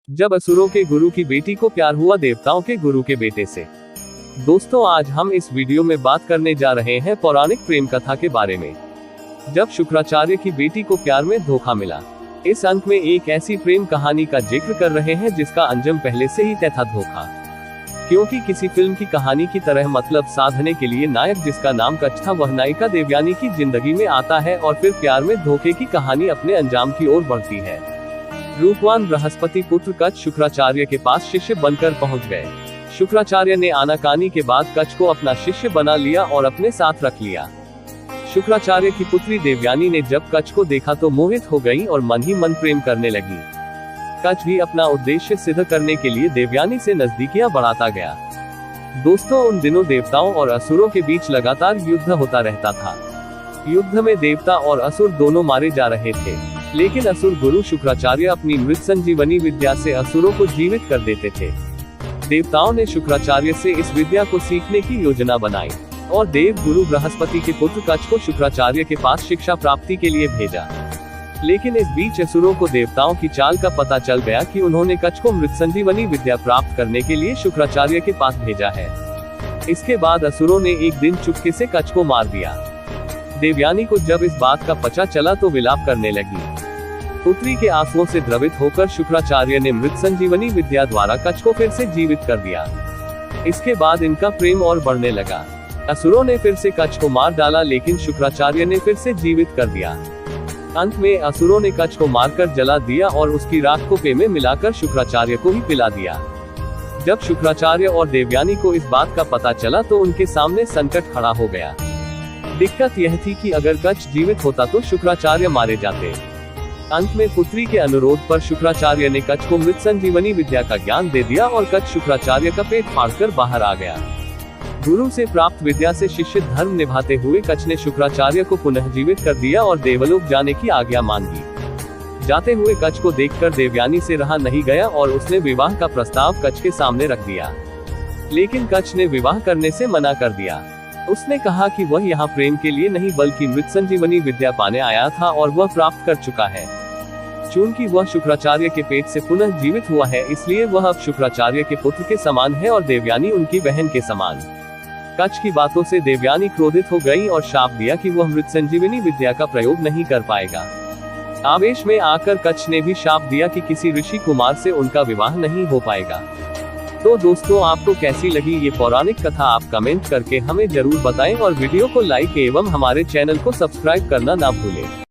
जब असुरों के गुरु की बेटी को प्यार हुआ देवताओं के गुरु के बेटे से। दोस्तों, आज हम इस वीडियो में बात करने जा रहे हैं पौराणिक प्रेम कथा के बारे में, जब शुक्राचार्य की बेटी को प्यार में धोखा मिला। इस अंक में एक ऐसी प्रेम कहानी का जिक्र कर रहे हैं जिसका अंजाम पहले से ही तय था धोखा। क्योंकि किसी फिल्म की कहानी की तरह मतलब साधने के लिए नायक जिसका नाम कच था, वह नायिका देवयानी की जिंदगी में आता है और फिर प्यार में धोखे की कहानी अपने अंजाम की ओर बढ़ती है। रूपवान बृहस्पति पुत्र कच शुक्राचार्य के पास शिष्य बनकर पहुंच गए। शुक्राचार्य ने आनाकानी के बाद कच को अपना शिष्य बना लिया और अपने साथ रख लिया। शुक्राचार्य की पुत्री देवयानी ने जब कच को देखा तो मोहित हो गई और मन ही मन प्रेम करने लगी। कच भी अपना उद्देश्य सिद्ध करने के लिए देवयानी से नजदीकियां बढ़ाता गया। दोस्तों, उन दिनों देवताओं और असुरों के बीच लगातार युद्ध होता रहता था। युद्ध में देवता और असुर दोनों मारे जा रहे थे, लेकिन असुर गुरु शुक्राचार्य अपनी मृत संजीवनी विद्या से असुरों को जीवित कर देते थे। देवताओं ने शुक्राचार्य से इस विद्या को सीखने की योजना बनाई और देव गुरु बृहस्पति के पुत्र कच को शुक्राचार्य के पास शिक्षा प्राप्ति के लिए भेजा। लेकिन इस बीच असुरों को देवताओं की चाल का पता चल गया कि उन्होंने कच को मृत संजीवनी विद्या प्राप्त करने के लिए शुक्राचार्य के पास भेजा है। इसके बाद असुरों ने एक दिन चुपके से कच को मार दिया। देवयानी को जब इस बात का पता चला तो विलाप करने लगी। पुत्री के आंसुओं से द्रवित होकर शुक्राचार्य ने मृत संजीवनी विद्या द्वारा कच को फिर से जीवित कर दिया। इसके बाद इनका प्रेम और बढ़ने लगा। असुरों ने फिर से कच को मार डाला, लेकिन शुक्राचार्य ने फिर से जीवित कर दिया। अंत में असुरों ने कच को मारकर जला दिया और उसकी राख को पेय में मिलाकर शुक्राचार्य को ही पिला दिया। जब शुक्राचार्य और देवयानी को इस बात का पता चला तो उनके सामने संकट खड़ा हो गया। दिक्कत यह थी कि अगर कच जीवित होता तो शुक्राचार्य मारे जाते। अंत में पुत्री के अनुरोध पर शुक्राचार्य ने कच को मृत संजीवनी विद्या का ज्ञान दे दिया और कच शुक्राचार्य का पेट फाड़कर बाहर आ गया। गुरु से प्राप्त विद्या से शिष्य धर्म निभाते हुए कच ने शुक्राचार्य को पुनः जीवित कर दिया और देवलोक जाने की आज्ञा मांगी। जाते हुए कच को देखकर देवयानी से रहा नहीं गया और उसने विवाह का प्रस्ताव कच के सामने रख दिया। लेकिन कच ने विवाह करने से मना कर दिया। उसने कहा कि वह यहाँ प्रेम के लिए नहीं बल्कि मृत संजीवनी विद्या पाने आया था और वह प्राप्त कर चुका है। चूंकि वह शुक्राचार्य के पेट से पुनः जीवित हुआ है, इसलिए वह अब शुक्राचार्य के पुत्र के समान है और देवयानी उनकी बहन के समान। कच की बातों से देवयानी क्रोधित हो गई और शाप दिया कि वह मृत संजीवनी विद्या का प्रयोग नहीं कर पाएगा। आवेश में आकर कच ने भी शाप दिया कि किसी ऋषि कुमार से उनका विवाह नहीं हो पाएगा। तो दोस्तों, आपको कैसी लगी ये पौराणिक कथा, आप कमेंट करके हमें जरूर बताएं और वीडियो को लाइक एवं हमारे चैनल को सब्सक्राइब करना ना भूलें।